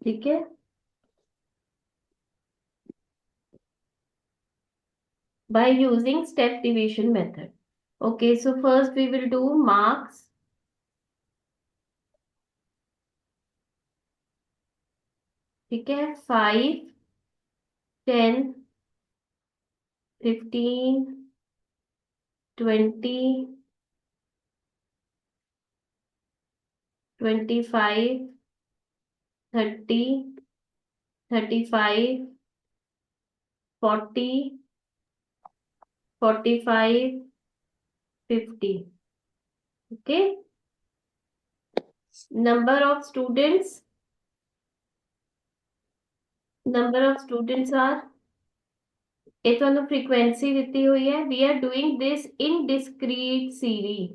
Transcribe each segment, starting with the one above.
ठीक है, by using step division method. Okay, so first we will do marks. ठीक है, 5, 10, 15, 20, 25, 30, 35, 40, 45, 50. Okay, number of students, are, ਇਹ ਤੁਹਾਨੂੰ frequency ਦਿੱਤੀ ਹੋਈ ਹੈ. We are doing this in discrete series.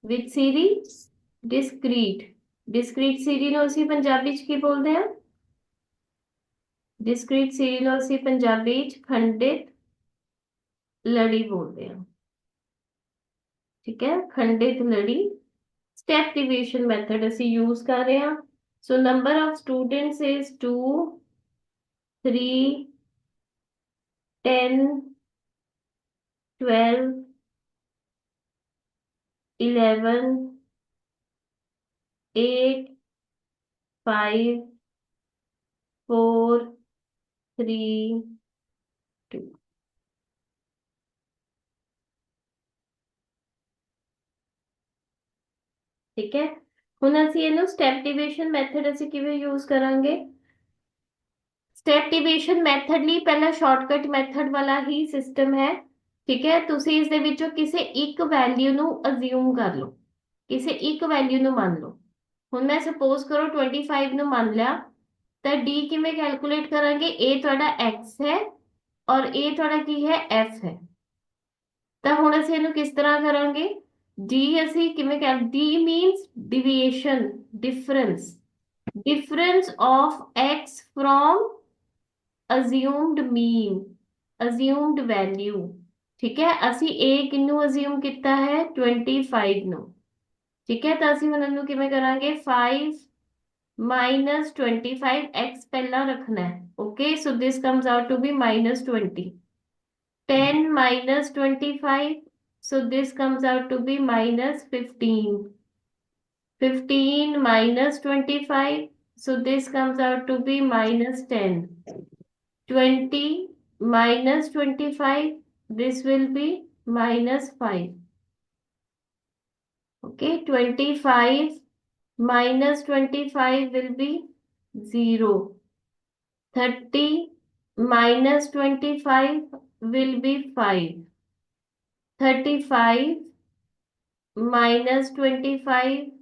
Which series? Discrete. Discrete series ਨੂੰ ਅਸੀਂ ਪੰਜਾਬੀ ਚ ਕੀ ਬੋਲਦੇ ਹਾਂ? Discrete series ਨੂੰ ਅਸੀਂ ਪੰਜਾਬੀ ਚ ਖੰਡਿਤ ਲੜੀ ਬੋਲਦੇ ਹਾਂ. ਠੀਕ ਹੈ, ਖੰਡਿਤ ਲੜੀ. Step division method ਅਸੀਂ use ਕਰ ਰਹੇ ਹਾਂ. So number of students is 2, 3, 10, 12, 11, 8, 5, 4, 3, 2. ठीक है, ਹੁਣ ਅਸੀਂ ਇਹਨੂੰ ਸਟੈਪ ਡਿਵੀਜ਼ਨ ਮੈਥਡ ਅਸੀਂ ਕਿਵੇਂ ਯੂਜ਼ ਕਰਾਂਗੇ? ਸਟੈਪ ਡਿਵੀਜ਼ਨ ਮੈਥਡ ਲਈ ਪਹਿਲਾਂ ਸ਼ਾਰਟਕਟ ਮੈਥਡ ਵਾਲਾ ਹੀ ਸਿਸਟਮ ਹੈ. ਠੀਕ ਹੈ, ਤੁਸੀਂ ਇਸ ਦੇ ਵਿੱਚੋਂ ਕਿਸੇ ਇੱਕ ਵੈਲਿਊ ਨੂੰ ਅਜ਼ਿਊਮ ਕਰ ਲਓ, ਕਿਸੇ ਇੱਕ ਵੈਲਿਊ ਨੂੰ ਮੰਨ ਲਓ. ਹੁਣ ਮੈਂ ਸਪੋਜ਼ ਕਰੋ 25 ਨੂੰ ਮੰਨ ਲਿਆ, ਤਾਂ d ਕਿਵੇਂ ਕੈਲਕੂਲੇਟ ਕਰਾਂਗੇ? ਇਹ ਤੁਹਾਡਾ x ਹੈ ਔਰ ਇਹ ਤੁਹਾਡਾ ਕੀ ਹੈ? f ਹੈ. ਤਾਂ ਹੁਣ ਅਸੀਂ ਇਹਨੂੰ ਕਿਸ ਤਰ੍ਹਾਂ ਕਰਾਂਗੇ? d ਅਸੀਂ ਕਿਵੇਂ ਕਰ, d means deviation, difference of x from assumed mean, assumed value. ਠੀਕ ਹੈ, ਅਸੀਂ a ਕਿਹਨੂੰ assume ਕੀਤਾ ਹੈ? 25 ਨੂੰ. ਠੀਕ ਹੈ, ਤਾਂ ਅਸੀਂ ਹੁਣ ਇਹਨੂੰ ਕਿਵੇਂ ਕਰਾਂਗੇ? 5 minus 25, x ਪਹਿਲਾਂ ਰੱਖਣਾ ਹੈ. Okay, so this comes out to be minus 20. 10 minus 25, so this comes out to be minus 15. 15 minus 25, so this comes out to be minus 10. 20 minus 25, this will be minus 5. Okay, 25 minus 25 will be 0. 30 minus 25 will be 5. 35 minus 25,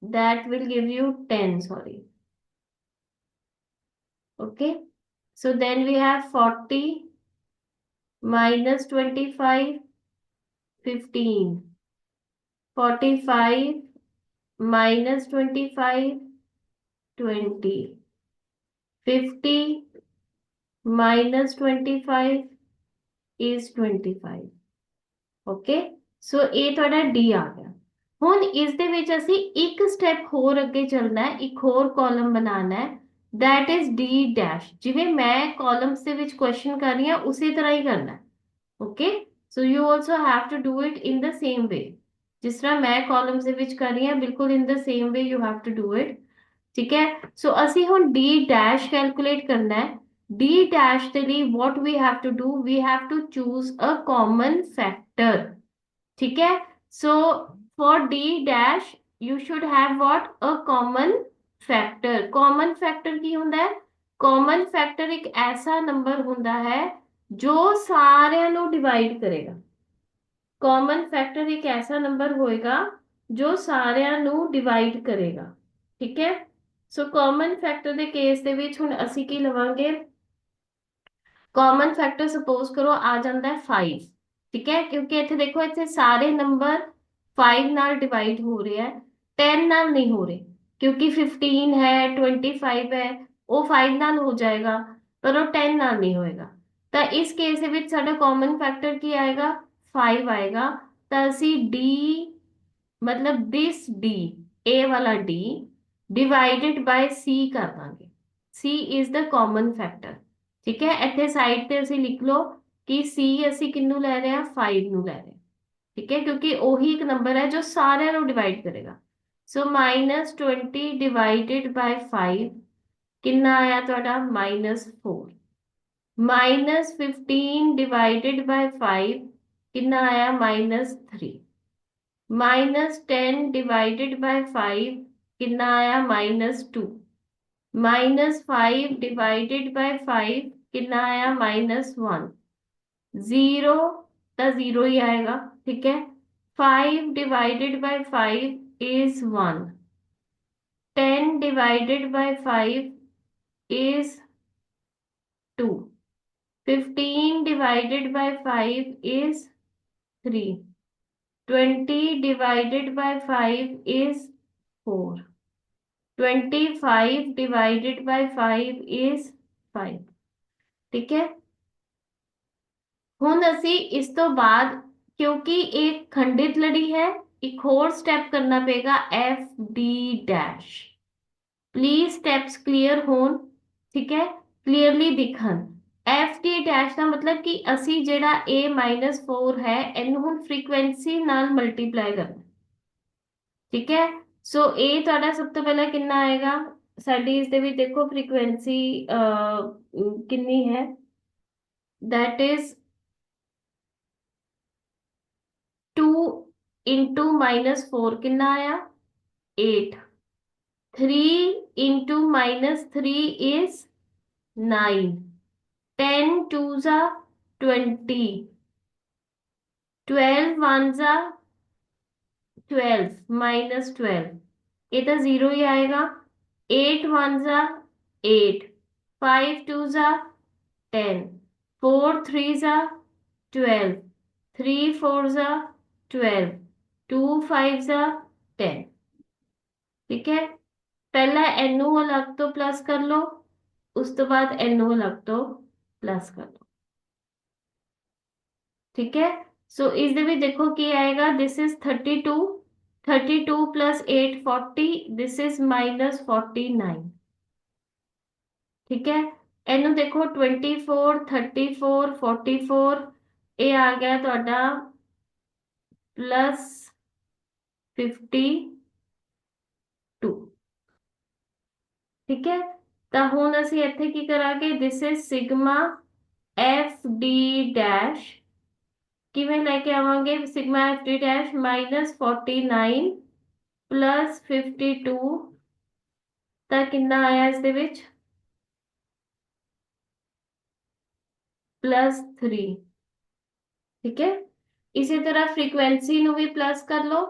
that will give you 10, sorry. Okay, so then we have 40 minus 25, 15. 45 minus 25, 20. 50 minus 25 is 25. Okay, so ਇਹ ਤੁਹਾਡਾ d ਆ ਗਿਆ. ਹੁਣ ਇਸ ਦੇ ਵਿੱਚ ਅਸੀਂ ਇੱਕ ਸਟੈਪ ਹੋਰ ਅੱਗੇ ਚੱਲਣਾ ਹੈ, ਇੱਕ ਹੋਰ ਕਾਲਮ ਬਣਾਉਣਾ ਹੈ, that is d dash. ਜਿਵੇਂ ਮੈਂ ਕਾਲਮਸ ਦੇ ਵਿੱਚ ਕੁਐਸਚਨ ਕਰ ਰਹੀ ਹਾਂ ਉਸੇ ਤਰ੍ਹਾਂ ਹੀ ਕਰਨਾ ਹੈ. Okay, so you also have to do it in the same way. ਜਿਸ ਤਰ੍ਹਾਂ ਮੈਂ ਕਾਲਮਸ ਦੇ ਵਿੱਚ ਕਰ ਰਹੀ ਹਾਂ, ਬਿਲਕੁਲ in the same way you have to do it. ਠੀਕ ਹੈ, ਸੋ ਅਸੀਂ ਹੁਣ d dash ਕੈਲਕੂਲੇਟ ਕਰਨਾ ਹੈ. d dash ਦੇ ਲਈ what we have to do, we have to choose a common factor. ठीक है, so for d dash you should have what? A common factor. common factor ਕੀ ਹੁੰਦਾ ਹੈ? common factor ਇੱਕ ਐਸਾ ਨੰਬਰ ਹੁੰਦਾ ਹੈ ਜੋ ਸਾਰਿਆਂ ਨੂੰ ਡਿਵਾਈਡ ਕਰੇਗਾ. common factor ਇੱਕ ਐਸਾ ਨੰਬਰ ਹੋਏਗਾ ਜੋ ਸਾਰਿਆਂ ਨੂੰ ਡਿਵਾਈਡ ਕਰੇਗਾ. ਠੀਕ ਹੈ, ਸੋ common factor ਦੇ ਕੇਸ ਦੇ ਵਿੱਚ ਹੁਣ ਅਸੀਂ ਕੀ ਲਵਾਂਗੇ? common factor ਸਪੋਜ਼ ਕਰੋ ਆ ਜਾਂਦਾ ਹੈ 5. ਠੀਕ ਹੈ, ਕਿਉਂਕਿ ਇੱਥੇ ਦੇਖੋ ਇੱਥੇ ਸਾਰੇ ਨੰਬਰ 5 ਨਾਲ ਡਿਵਾਈਡ ਹੋ ਰਹੇ ਹੈ, 10 ਨਾਲ ਨਹੀਂ ਹੋ ਰਹੇ, ਕਿਉਂਕਿ 15 ਹੈ, 25 ਹੈ, ਉਹ 5 ਨਾਲ ਹੋ ਜਾਏਗਾ ਪਰ ਉਹ 10 ਨਾਲ ਨਹੀਂ ਹੋਏਗਾ. ਤਾਂ ਇਸ ਕੇਸ ਦੇ ਵਿੱਚ ਸਾਡਾ ਕਾਮਨ ਫੈਕਟਰ ਕੀ ਆਏਗਾ? 5 ਆਏਗਾ. ਤਾਂ ਅਸੀਂ d, ਮਤਲਬ ਦਿਸ d, a ਵਾਲਾ d डिवाइडेड बाय सी कर ਦਾਂਗੇ। सी इज द कॉमन फैक्टर। ठीक है, ਇੱਥੇ ਸਾਈਡ ਤੇ ਅਸੀਂ ਲਿਖ ਲਓ ਕਿ ਸੀ ਅਸੀਂ ਕਿੰਨੂੰ ਲੈ ਰਹੇ ਹਾਂ, 5 ਨੂੰ ਲੈ ਰਹੇ ਹਾਂ। ਠੀਕ ਹੈ, ਕਿਉਂਕਿ ਉਹੀ ਇੱਕ ਨੰਬਰ ਹੈ ਜੋ ਸਾਰਿਆਂ ਨੂੰ ਡਿਵਾਈਡ ਕਰੇਗਾ। ਸੋ -20 ਡਿਵਾਈਡਡ ਬਾय 5 ਕਿੰਨਾ ਆਇਆ ਤੁਹਾਡਾ, -4। -15 डिवाइडेड बाय 5 कितना आया, -3। -10 डिवाइडेड बाय 5 कितना आया, -2। -5 डिवाइडेड बाय 5 कितना आया, -1। 0 तो 0 ही आएगा। ठीक है, 5 divided by 5 is 1। 10 divided by 5 is 2। 15 divided by 5 is 3. 20 divided by 5 is 4. 25 divided by 5 is 5। ठीक है, ਹੁਣ ਅਸੀਂ ਇਸ ਤੋਂ ਬਾਅਦ ਕਿਉਂਕਿ ਇਹ ਖੰਡਿਤ ਲੜੀ ਹੈ, ਇੱਕ ਹੋਰ ਸਟੈਪ ਕਰਨਾ ਪਏਗਾ, F D dash. Please steps clear होन। ठीक है, क्लियरली दिखन। एफ डी डैश का मतलब कि ਅਸੀਂ ਜਿਹੜਾ a -4 ਹੈ ਇਹਨੂੰ ਹੁਣ ਫ੍ਰੀਕੁਐਂਸੀ ਨਾਲ ਮਲਟੀਪਲਾਈ ਕਰਨਾ। ਠੀਕ ਹੈ, ਸੋ ਇਹ ਤੁਹਾਡਾ ਸਭ ਤੋਂ ਪਹਿਲਾਂ ਕਿੰਨਾ ਆਏਗਾ, ਸਾਡੀ ਇਸ ਦੇ ਵਿੱਚ ਦੇਖੋ ਫ੍ਰੀਕੁਐਂਸੀ ਕਿੰਨੀ ਹੈ, दैट इज 2 इंटू -4 कितना आया, 8। 3 into -3 is 9। 10 twos are 20, 12 ones are 12 -12, ये तो 0 ही आएगा। 8 ones are 8, 5 twos are 10, 4 threes are 12, 3 fours are 12, 2 fives are 10। ठीक है, पहला एनओ अलग तो प्लस कर लो, उस तो बाद एनओ अलग तो प्लस कर लो। ठीक है, सो इसमें भी देखो ਕੀ ਆਏਗਾ, this is 32, 32 plus 8 40, this is -49। ठीक है, ਇਹਨੂੰ देखो 24 34 44, ਇਹ ਆ ਗਿਆ ਤੁਹਾਡਾ +52। ठीक है, ਤਾਂ ਹੁਣ ਅਸੀਂ ਇੱਥੇ ਕੀ ਕਰਾਂਗੇ, this is sigma F D dash किवें लेके आवांगे, सिग्मा एफ डी डैश -49 +52 ਤਾਂ ਕਿੰਨਾ ਆਇਆ ਇਸ ਦੇ ਵਿੱਚ, +3। ठीक है, इसी तरह फ्रीक्वेंसी ਨੂੰ ਵੀ प्लस कर लो।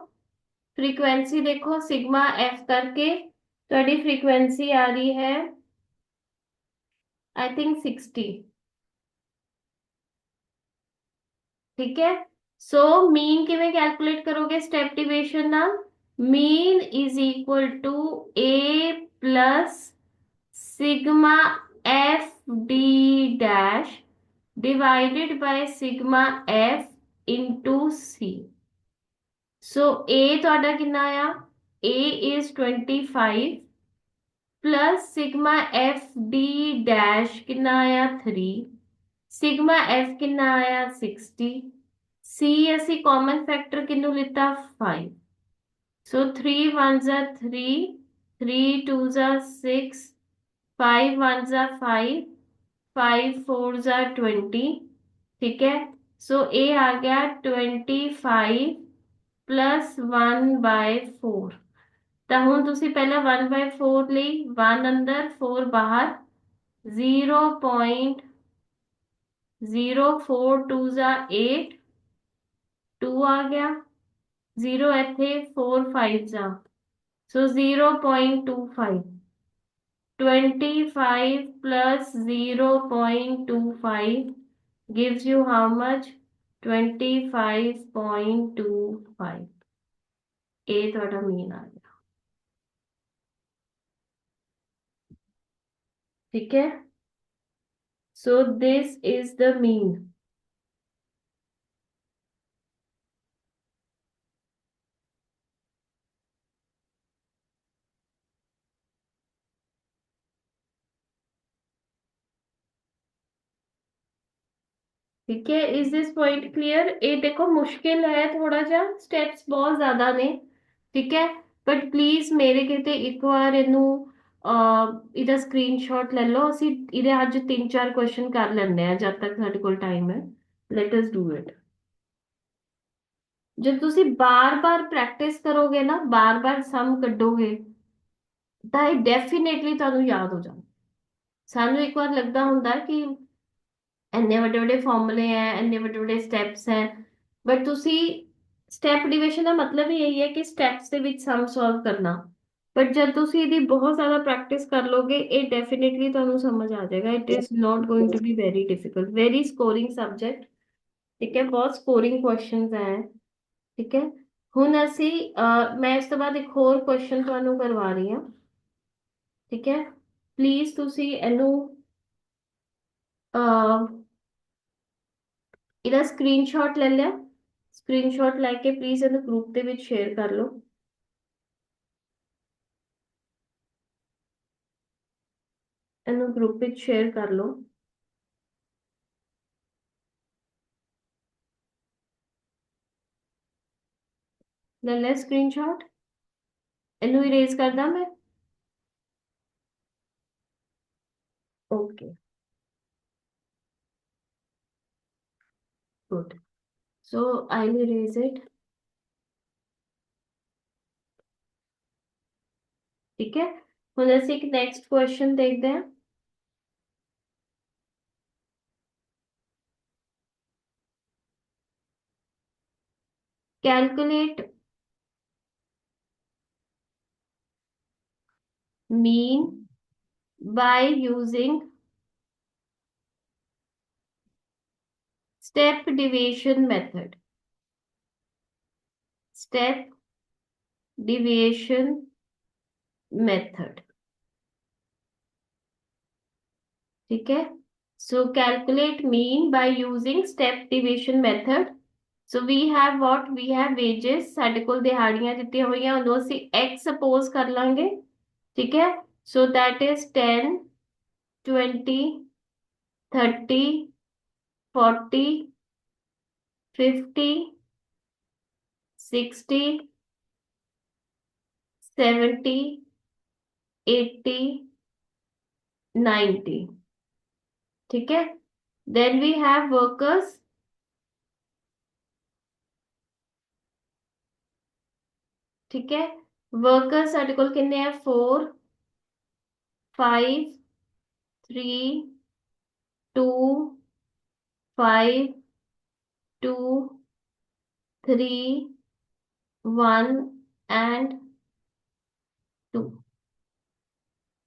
फ्रीक्वेंसी देखो सिग्मा एफ करके ਤੁਹਾਡੀ फ्रीक्वेंसी आ रही है आई थिंक 60। ठीक है, सो मीन किवें कैलकुलेट करोगे, स्टेप डिविजन नाल, mean is equal to A plus sigma F D dash divided by sigma F into C. So A ਤੁਹਾਡਾ कितना आया, A is 25 plus sigma F D dash कितना आया, 3। सिग्मा एफ कितना आया, 60। सी ਅਸੀਂ कॉमन फैक्टर किन्नू लिता, 5। So 3 ones are 3, 3 twos are 6, 5 ones are 5, 5 fours are 20। ठीक है, सो ए आ गया 25 +1/4। ਤਾਂ ਹੁਣ ਤੁਸੀਂ ਪਹਿਲਾਂ 1/4 ਲਈ 1 ਅੰਦਰ 4 ਬਾਹਰ, 0.04 ਜਾ 8, 2 ਆ ਗਿਆ, 0 ਇੱਥੇ 4 5 ਜਾ, ਸੋ 0.25। 25 plus 0.25 gives you how much, 25.25। ਇਹ ਤੁਹਾਡਾ ਮੀਨ ਆ ਗਿਆ। ठीक है, so this is the mean। ठीक है, इज दिस पॉइंट क्लियर? ये देखो मुश्किल है थोड़ा जा, स्टेप्स बहुत ज्यादा ने। ठीक है, बट प्लीज मेरे कहते एक बार इनू ਇਹਦਾ ਸਕਰੀਨਸ਼ਾਟ ਲੈ ਲਓ, ਅਸੀਂ ਇਹਦੇ ਅੱਜ 3-4 ਕੁਐਸਚਨ ਕਰ ਲੈਂਦੇ ਆ ਜਦ ਤੱਕ ਸਾਡੇ ਕੋਲ ਟਾਈਮ ਹੈ। Let us do it. जब ਤੁਸੀਂ ਬਾਰ-ਬਾਰ ਪ੍ਰੈਕਟਿਸ ਕਰੋਗੇ ਨਾ, ਬਾਰ-ਬਾਰ ਸਮ ਕੱਢੋਗੇ ਤਾਂ ਇਹ ਡੈਫੀਨੇਟਲੀ ਤੁਹਾਨੂੰ ਯਾਦ ਹੋ ਜਾਣਾ। ਸਾਨੂੰ ਇੱਕ ਵਾਰ ਲੱਗਦਾ ਹੁੰਦਾ ਕਿ ਇੰਨੇ ਵੱਡੇ ਵੱਡੇ ਫਾਰਮੂਲੇ ਹੈ, ਇੰਨੇ ਵੱਡੇ ਵੱਡੇ ਸਟੈਪਸ ਹੈ, ਬਟ ਤੁਸੀਂ ਸਟੈਪ ਡਿਵੀਜ਼ਨ ਦਾ ਮਤਲਬ ਹੀ ਇਹੀ ਹੈ ਕਿ ਸਟੈਪਸ ਦੇ ਵਿੱਚ ਸਮ ਸੋਲਵ ਕਰਨਾ। ਬਟ ਜਦ ਤੁਸੀਂ ਇਹਦੀ ਬਹੁਤ ਜ਼ਿਆਦਾ ਪ੍ਰੈਕਟਿਸ ਕਰ ਲੋਗੇ ਇਹ ਡੈਫੀਨੇਟਲੀ ਤੁਹਾਨੂੰ ਸਮਝ ਆ ਜਾਏਗਾ। It is not going to be very difficult, very scoring subject. ਠੀਕ ਹੈ, ਬਹੁਤ ਸਕੋਰਿੰਗ ਕੁਐਸਚਨਸ ਹੈ। ਠੀਕ ਹੈ, ਹੁਣ ਅਸੀਂ ਮੈਂ ਇਸ ਤੋਂ ਬਾਅਦ ਇੱਕ ਹੋਰ ਕੁਐਸਚਨ ਤੁਹਾਨੂੰ ਕਰਵਾ ਰਹੀ ਹਾਂ। ਠੀਕ ਹੈ, ਪਲੀਜ਼ ਤੁਸੀਂ ਇਹਨੂੰ ਇਹਦਾ ਸਕਰੀਨਸ਼ਾਟ ਲੈ ਲਿਆ। ਸਕਰੀਨਸ਼ਾਟ ਲੈ ਕੇ ਪਲੀਜ਼ ਇਹਨੂੰ ਗਰੁੱਪ ਦੇ ਵਿੱਚ ਸ਼ੇਅਰ ਕਰ ਲਓ। ਇਹਨੂੰ ਗਰੁੱਪ ਵਿੱਚ ਸ਼ੇਅਰ ਕਰ ਲਓ। ਲੈ ਲੈ ਸਕਰੀਨਸ਼ਾਟ, ਇਹਨੂੰ ਇਰੇਜ਼ ਕਰਦਾ ਮੈਂ। Okay, good. So I will erase it. ਠੀਕ ਹੈ, ਹੁਣ ਅਸੀਂ ਇੱਕ ਨੈਕਸਟ ਕੁਐਸਚਨ ਦੇਖਦੇ ਹਾਂ। Calculate mean by using step deviation method। step deviation method। ठीक है, so calculate mean by using step deviation method। so we have what we have wages, ਸਾਡੇ ਕੋਲ ਦਿਹਾੜੀਆਂ ਦਿੱਤੀਆਂ ਹੋਈਆਂ ਉਹਨੂੰ ਅਸੀਂ x ਸਪੋਜ਼ ਕਰ ਲਾਂਗੇ। ਠੀਕ ਹੈ, so that is 10 20 30 40 50 60 70 80 90। ठीक है, then we have workers। ठीक है, वर्कर्स ਸਾਡੇ ਕੋਲ ਕਿੰਨੇ ਆ 4 5 3 2 5 2 3 1 and 2।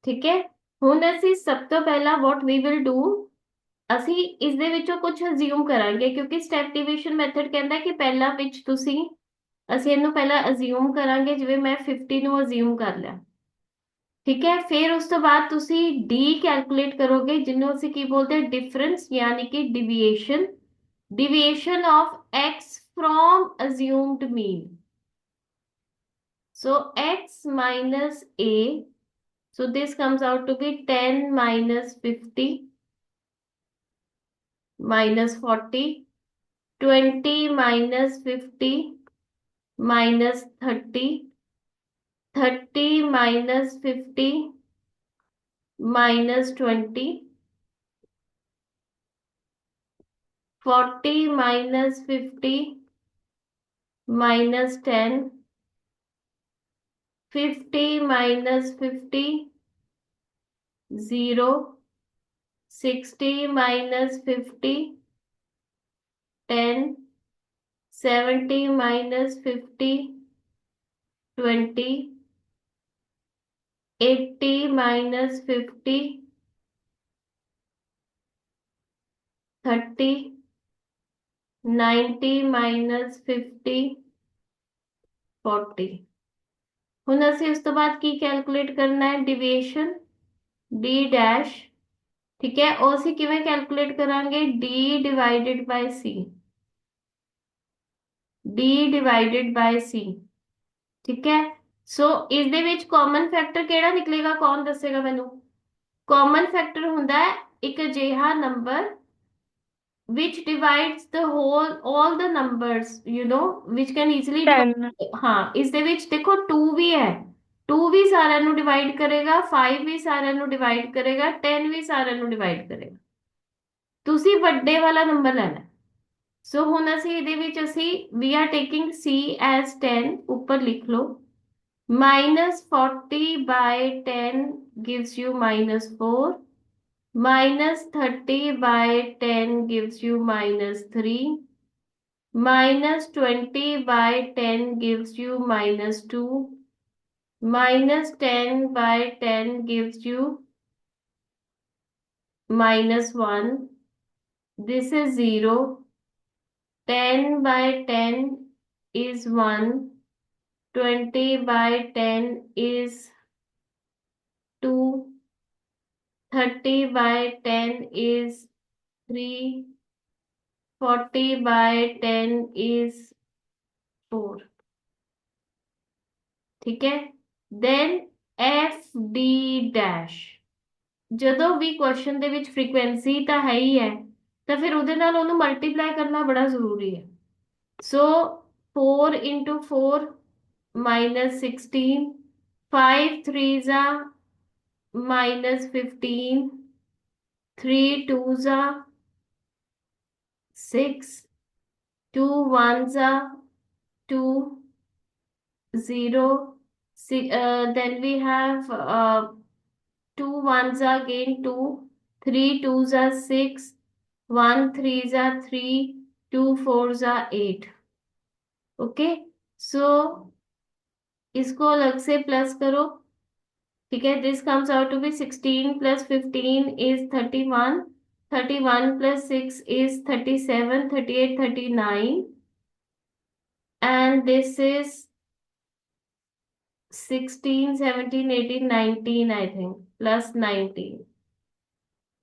ਠੀਕ ਹੈ, ਹੁਣ ਅਸੀਂ ਸਭ ਤੋਂ ਪਹਿਲਾਂ what we will do, ਅਸੀਂ ਇਸ ਦੇ ਵਿੱਚੋਂ ਕੁਝ ਅਜ਼ਿਊਮ ਕਰਾਂਗੇ ਕਿਉਂਕਿ ਸਟੈਪ ਡਿਵੀਜ਼ਨ ਮੈਥਡ ਕਹਿੰਦਾ ਕਿ ਪਹਿਲਾਂ ਵਿੱਚ ਤੁਸੀਂ, ਅਸੀਂ ਇਹਨੂੰ ਪਹਿਲਾਂ ਅਜ਼ਿਊਮ ਕਰਾਂਗੇ ਜਿਵੇਂ ਮੈਂ 50 ਨੂੰ ਅਜ਼ਿਊਮ ਕਰ ਲਿਆ। ਠੀਕ ਹੈ, ਫਿਰ ਉਸ ਤੋਂ ਬਾਅਦ ਤੁਸੀਂ ਡੀ ਕੈਲਕੂਲੇਟ ਕਰੋਗੇ ਜਿਹਨੂੰ ਅਸੀਂ ਕੀ ਬੋਲਦੇ ਹਾਂ ਡਿਫਰੈਂਸ ਯਾਨੀ ਕਿ ਡਿਵੀਏਸ਼ਨ, deviation of x from assumed mean। so x minus a, so this comes out to be 10 minus 50 minus 40, 20 minus 50 minus 30, 30 minus 50 minus 20, 40 minus 50 minus 10, 50 minus 50 0, 60 minus 50 10, 70 minus 50 20, 80 minus 50 30, 90 minus 50 40। ਹੁਣ ਅਸੀਂ ਉਸ ਤੋਂ ਬਾਅਦ ਕੀ ਕੈਲਕੂਲੇਟ ਕਰਨਾ ਹੈ ਡਿਵੀਏਸ਼ਨ d dash. ਠੀਕ ਹੈ, ਉਹ ਅਸੀਂ ਕਿਵੇਂ ਕੈਲਕੂਲੇਟ ਕਰਾਂਗੇ d divided by c, d divided by c। ਠੀਕ ਹੈ, ਸੋ ਇਸ ਦੇ ਵਿੱਚ ਕਾਮਨ ਫੈਕਟਰ ਕਿਹੜਾ ਨਿਕਲੇਗਾ, ਕੌਣ ਦੱਸੇਗਾ ਮੈਨੂੰ? ਕਾਮਨ ਫੈਕਟਰ ਹੁੰਦਾ ਹੈ ਇੱਕ ਅਜਿਹਾ number which divides the whole all the numbers, which can easily 10। divide। ਹਾਂ, ਇਸ ਦੇ ਵਿੱਚ ਦੇਖੋ 2 ਵੀ ਹੈ, 2 ਵੀ ਸਾਰਿਆਂ ਨੂੰ ਡਿਵਾਈਡ ਕਰੇਗਾ, 5 ਵੀ ਸਾਰਿਆਂ ਨੂੰ ਡਿਵਾਈਡ ਕਰੇਗਾ, 10 ਵੀ ਸਾਰਿਆਂ ਨੂੰ ਡਿਵਾਈਡ ਕਰੇਗਾ। ਤੁਸੀਂ ਵੱਡੇ ਵਾਲਾ ਨੰਬਰ ਲੈਣਾ। ਸੋ ਹੁਣ ਅਸੀਂ ਇਹਦੇ ਵਿੱਚ ਅਸੀਂ we are taking C as 10, ਉੱਪਰ ਲਿਖ ਲਓ। -40/10 gives you -4, -30 by 10 gives you -3, -20 by 10 gives you -2, -10 by 10 gives you -1. This is 0. 10 by 10 is 1. 20 by 10 is 2. 30 by 10 is 3. 40 by 10 is 4। ठीक है। then FD dash, ਜਦੋਂ ਵੀ ਕੁਐਸਚਨ ਦੇ ਵਿੱਚ ਫ੍ਰੀਕੁਐਂਸੀ ਤਾਂ ਹੈ ਹੀ ਹੈ, ਤਾਂ ਫਿਰ ਉਹਦੇ ਨਾਲ ਉਹਨੂੰ ਮਲਟੀਪਲਾਈ ਕਰਨਾ ਬੜਾ ਜ਼ਰੂਰੀ ਹੈ। ਸੋ 4 into 4 -16, 5 3s are -15, 3 2s are 6, 2 1s are 2, 0, then we have 2 1s are again 2, 3 2s are 6, 1 3s are 3, 2 4s are 8। Okay, so इसको अलग से प्लस करो। ठीक है, this comes out to be 16 + 15 is 31, 31 + 6 is 37, 38 39, and this is 16 17 18 19, I think, plus 19।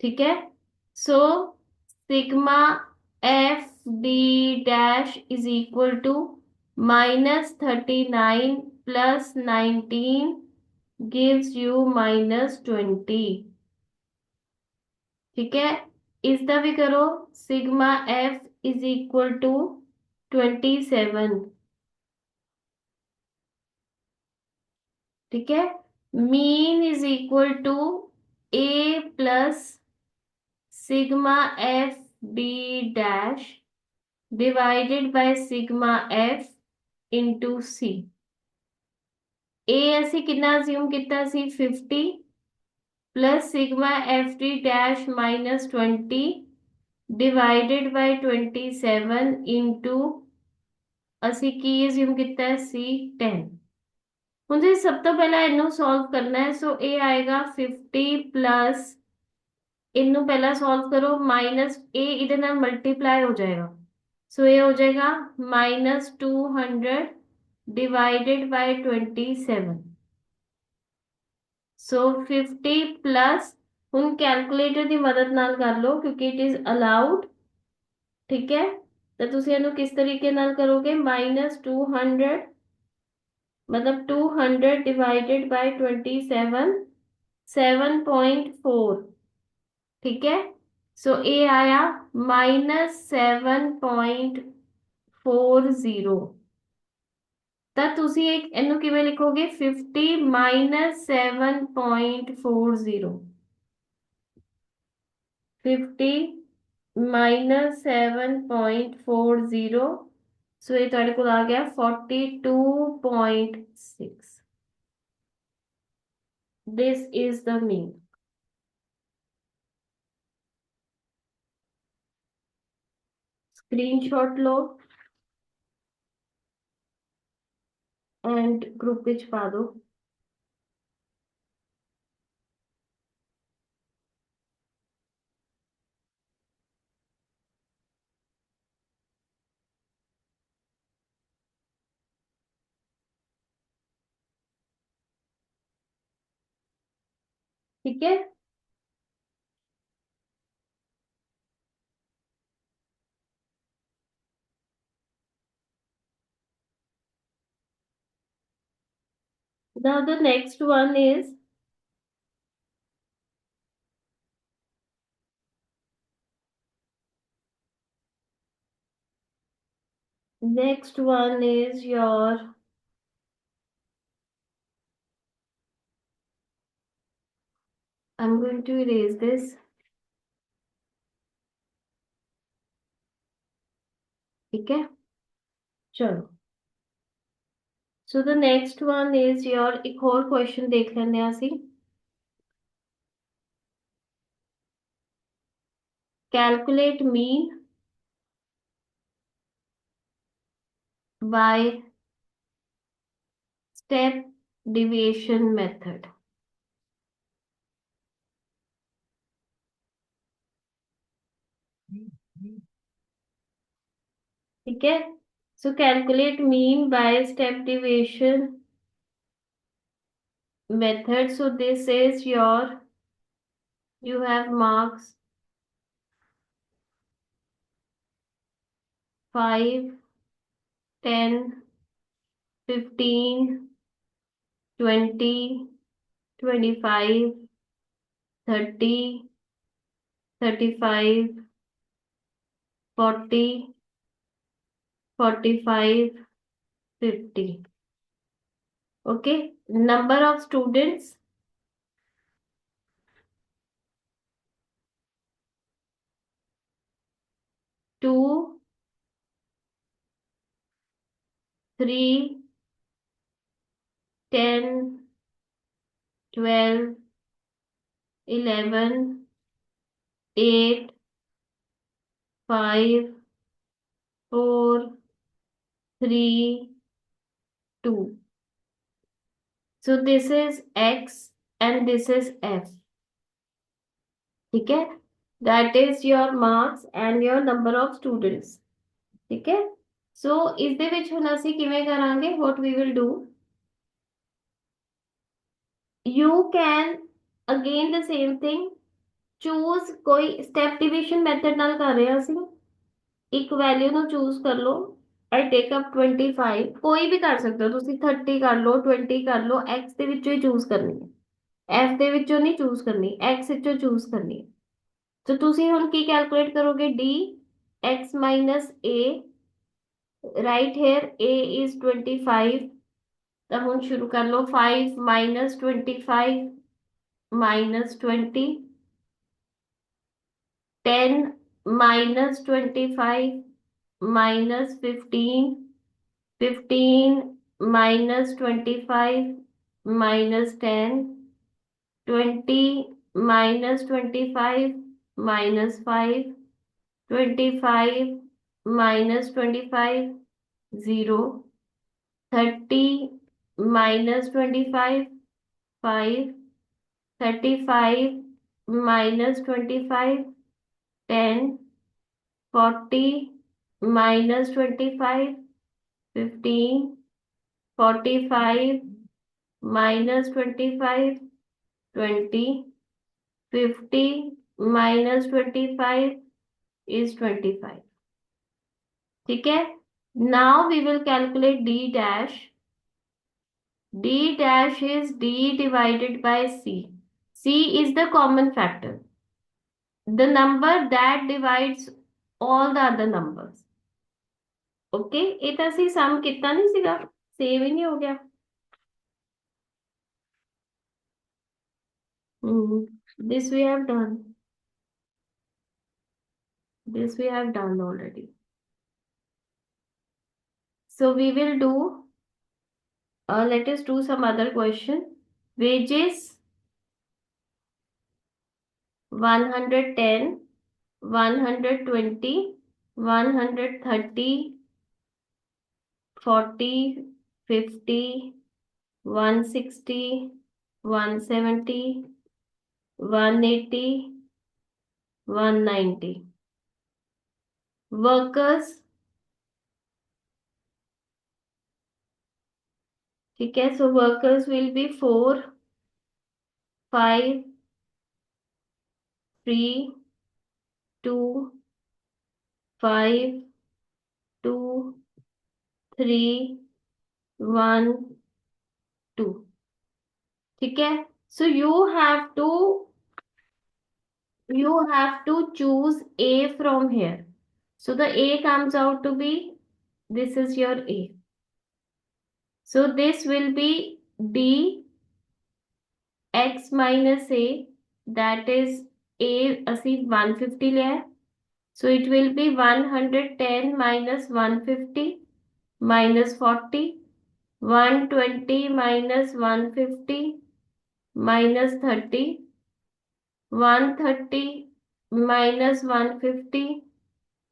ठीक है, so sigma FD' is equal to -39 + 19 gives you -20। ठीक है, इसका भी करो। Sigma F is equal to 27। ठीक है, mean is equal to A plus sigma FD' divided by sigma F into C। A ਅਸੀਂ ਕਿੰਨਾ ਅਸਿਊਮ ਕੀਤਾ ਸੀ, 50 plus sigma FD' -20 divided by 27 into ਅਸੀਂ ਕੀ ਅਸਿਊਮ ਕੀਤਾ ਹੈ, C 10। ਹੁਣ ਜੇ ਸਭ ਤੋਂ ਪਹਿਲਾਂ ਇਹਨੂੰ ਸੋਲਵ ਕਰਨਾ ਹੈ, ਸੋ ਇਹ ਆਏਗਾ 50 प्लस, ਇਹਨੂੰ ਪਹਿਲਾਂ ਸੋਲਵ ਕਰੋ, ਮਾਈਨਸ ਇਹ ਇਹਦੇ ਨਾਲ ਮਲਟੀਪਲਾਈ ਹੋ ਜਾਏਗਾ। ਸੋ ਇਹ ਹੋ ਜਾਏਗਾ -200 डिवाइडेड बाय 27। ਸੋ 50 प्लस, ਹੁਣ ਕੈਲਕੂਲੇਟਰ ਦੀ ਮਦਦ ਨਾਲ ਕਰ ਲਓ ਕਿਉਂਕਿ ਇਟ ਇਜ਼ ਅਲਾਉਡ। ਠੀਕ ਹੈ, ਤਾਂ ਤੁਸੀਂ ਇਹਨੂੰ ਕਿਸ ਤਰੀਕੇ ਨਾਲ ਕਰੋਗੇ, -200 मतलब 200 डिवाइडेड बाय 27, 7.4। ठीक है, सो ए आया -7.40। ਤਾਂ ਤੁਸੀਂ ਇਹਨੂੰ ਕਿਵੇਂ ਲਿਖੋਗੇ, 50 -7.40, 50 -7.40। ਸੋ ਇਹ ਤੁਹਾਡੇ ਕੋਲ ਆ ਗਿਆ 42.6। This is the mean. Screenshot low and group which पा दो। ठीक है, now the next one is Next one is your, I'm going to erase this. ठीक है, चलो. So the next one is your, एक और क्वेश्चन देख लेने आसी. Calculate mean by step deviation method. ठीक है. So calculate mean by step deviation method. So this is your, you have marks 5, 10, 15, 20, 25, 30, 35, 40, 45, 50. Okay. Number of students, 2, 3, 10, 12, 11, 8, 5, 4, 3, 2. So this is X and this is F. ठीक है. That is your marks and your number of students. ठीक है. So इसਦੇ ਵਿੱਚ ਹੁਣ ਅਸੀਂ ਕਿਵੇਂ ਕਰਾਂਗੇ? What we will do? You can again the same thing. Choose ਕੋਈ step division method ਨਾਲ ਕਰ ਰਹੇ ਹਾਂ ਅਸੀਂ. ਇੱਕ ਵੈਲਿਊ ਨੂੰ ਚੂਜ਼ ਕਰ ਲਓ. I take up 25. ਕੋਈ ਵੀ ਕਰ ਸਕਦੇ ਹੋ ਤੁਸੀਂ. 30 ਕਰ ਲਓ, 20 ਕਰ ਲਓ. X ਦੇ ਵਿੱਚੋਂ ਹੀ ਚੂਜ਼ ਕਰਨੀ ਹੈ. F ਦੇ ਵਿੱਚੋਂ ਨਹੀਂ ਚੂਜ਼ ਕਰਨੀ, X ਵਿੱਚੋਂ ਚੂਜ਼ ਕਰਨੀ ਹੈ. तो ਤੁਸੀਂ ਹੁਣ ਕੀ ਕੈਲਕੂਲੇਟ ਕਰੋਗੇ? D x minus a, right here a is 25. ਤਾਂ ਹੁਣ ਸ਼ੁਰੂ ਕਰ ਲਓ. 5 minus 25 minus 20, 10 minus 25 minus 15, 15 minus 25 minus 10, 20 minus 25 minus 5, 25 minus 25, 0, 30 minus 25, 5, 35 minus 25, 10, 40 minus 25, 15, 45 minus 25, 20, 50 minus 25 is 25. ठीक है. Now we will calculate D dash. D dash is D divided by C. C is the common factor, the number that divides all the other numbers. Okay, ਇਹ ਤਾਂ ਅਸੀਂ ਸਮ ਕੀਤਾ ਨਹੀਂ ਸੀਗਾ, save ਹੀ ਨਹੀਂ ਹੋ ਗਿਆ. This we have done. This we have done already. So we will do, let us do some other question. Wages 110, 120, 130, 40, 50, 160, 170, 180, 190. Workers, ठीक है. So workers will be 4, 5, 3, 2, 5, 2, 3, 1, 2. ठीक है. So you have to choose A from here. So the A comes out to be this is your A. So this will be D x minus A, that is A ਅਸੀਂ 150 ਲਿਆ ਹੈ, so it will be 110 minus 150 minus 40, 120 minus 150 minus 30, 130 minus 150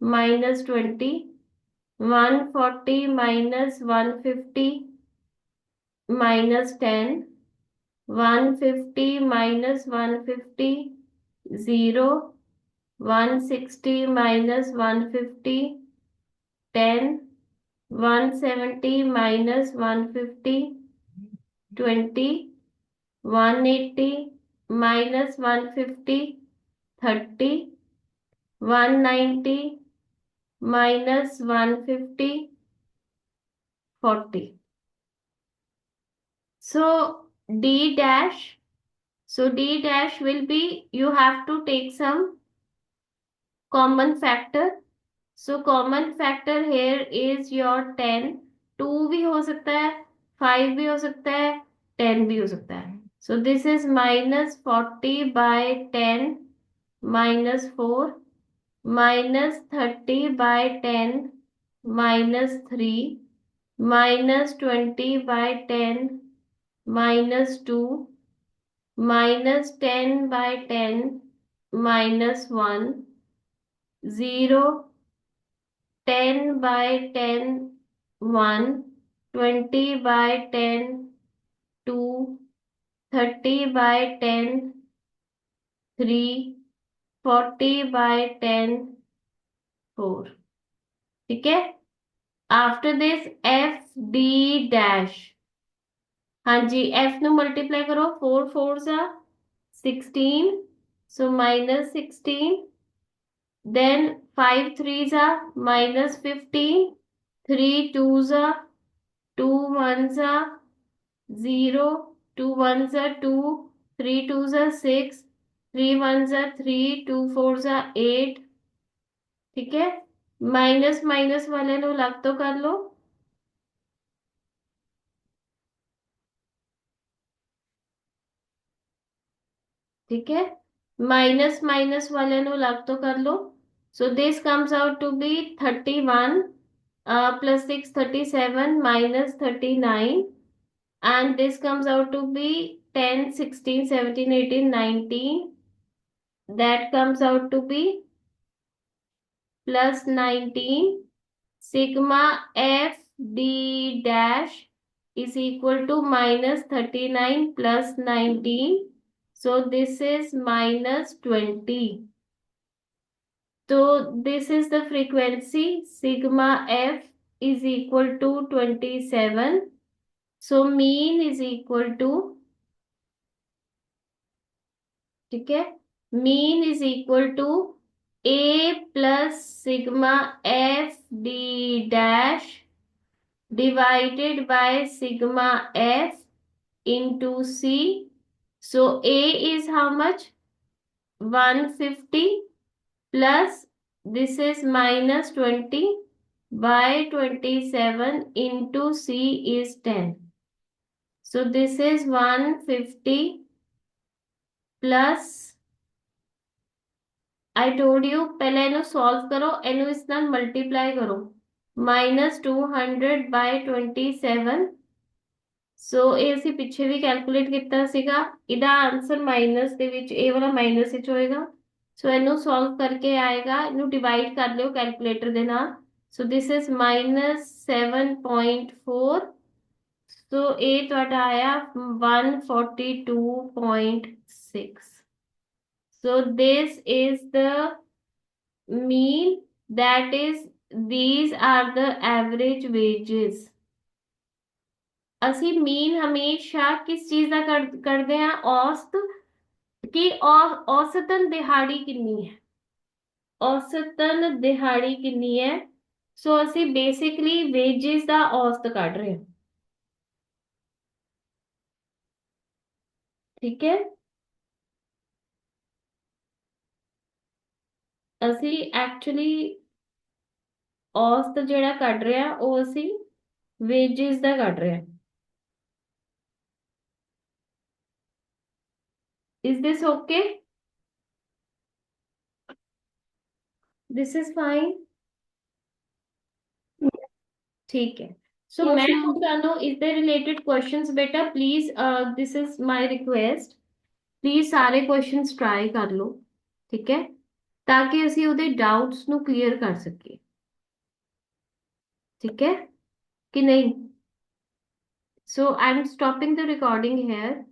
minus 20, 140 minus 150 minus 10, 150 minus 150, 0, 160 minus 150, 10, 170 minus 150, 20, 180 minus 150, 30, 190 minus 150, 40. So D dash, so D dash will be, you have to take some common factor. So common factor here is your 10. 2 भी हो सकता है, 5 भी हो सकता है, 10 भी हो सकता है. So this is minus 40 by 10 minus 4, minus 30 by 10 minus 3, minus 20 by 10 minus 2, minus 10 by 10 minus 1, 0, 10 by 10 1, 20 by 10 2, 30 by 10 3, 40 by 10 4. ठीक है. After this F D dash, हाँ जी, एफ नु मल्टीप्लाई करो, 4 4 सा 16, so minus 16, then 5 3 सा minus 15, 3 2 सा 2 1 सा 0, 2 1 सा 2, 3 2 सा 6, 3 1 सा 3, 2 4 सा 8. ठीक है. माइनस माइनस वाले नो लग तो कर लो. ठीक है. माइनस माइनस वाले नो लग तो कर लो. So this comes out to be 31 plus 6 37 minus 39, and this comes out to be 10 16 17 18 19, that comes out to be plus 19. Sigma f d dash is equal to minus 39 plus 19, so this is minus 20. So this is the frequency. Sigma f is equal to 27. So mean is equal to, ठीक है, mean is equal to a plus sigma f d dash divided by sigma f into c. So a is how much? 150 plus this is minus 20 by 27 into c is 10. So this is 150 plus, I told you पहले इन्हें solve करो, इन्हें इस नाल multiply करो, minus 200 by 27. सो ਇਹ ਅਸੀਂ ਪਿੱਛੇ ਵੀ ਕੈਲਕੂਲੇਟ ਕੀਤਾ ਸੀਗਾ, ਇਹਦਾ ਆਨਸਰ ਮਾਈਨਸ ਦੇ ਵਿੱਚ, ਇਹ ਵਾਲਾ ਮਾਈਨਸ ਵਿੱਚ ਹੋਏਗਾ. ਸੋ ਇਹਨੂੰ ਸੋਲਵ ਕਰਕੇ ਆਏਗਾ, ਇਹਨੂੰ ਡਿਵਾਈਡ ਕਰ ਲਿਓ ਕੈਲਕੂਲੇਟਰ ਦੇ ਨਾਲ. ਸੋ ਦਿਸ ਇਜ਼ ਮਾਈਨਸ 7.4. ਸੋ ਇਹ ਤੁਹਾਡਾ ਆਇਆ 142.6. So this is the mean, that is these are the average wages. ਅਸੀਂ ਮੀਨ ਹਮੇਸ਼ਾ ਕਿਸ ਚੀਜ਼ ਦਾ ਕਰਦੇ ਹਾਂ? ਔਸਤ, ਕਿ ਔਸਤਨ ਦਿਹਾੜੀ ਕਿੰਨੀ ਹੈ, ਔਸਤਨ ਦਿਹਾੜੀ ਕਿੰਨੀ ਹੈ. ਸੋ ਅਸੀਂ ਬੇਸਿਕਲੀ ਵੇਜਸ ਦਾ ਔਸਤ ਕੱਢ ਰਹੇ ਹਾਂ. ਠੀਕ ਹੈ. ਅਸੀਂ ਐਕਚੁਅਲੀ ਔਸਤ ਜਿਹੜਾ ਕੱਢ ਰਿਹਾ ਉਹ ਅਸੀਂ ਵੇਜਿਸ ਦਾ ਕੱਢ ਰਿਹਾ। Is this okay? This is fine? ठीक है। सो Yes, मैं ma'am. ਤੁਹਾਨੂੰ ਇਸ ਦੇ ਰਿਲੇਟਡ ਕੁਐਸਚੰਸ ਬੇਟਾ please this is my request, please ਸਾਰੇ ਕੁਐਸਚੰਸ ਟਰਾਈ ਕਰ ਲਓ, ਠੀਕ ਹੈ, ਤਾਂ ਕਿ ਅਸੀਂ ਉਹਦੇ ਡਾਊਟਸ ਨੂੰ ਕਲੀਅਰ ਕਰ ਸਕੀਏ, ਠੀਕ ਹੈ ਕਿ ਨਹੀਂ। So I am stopping the recording hair.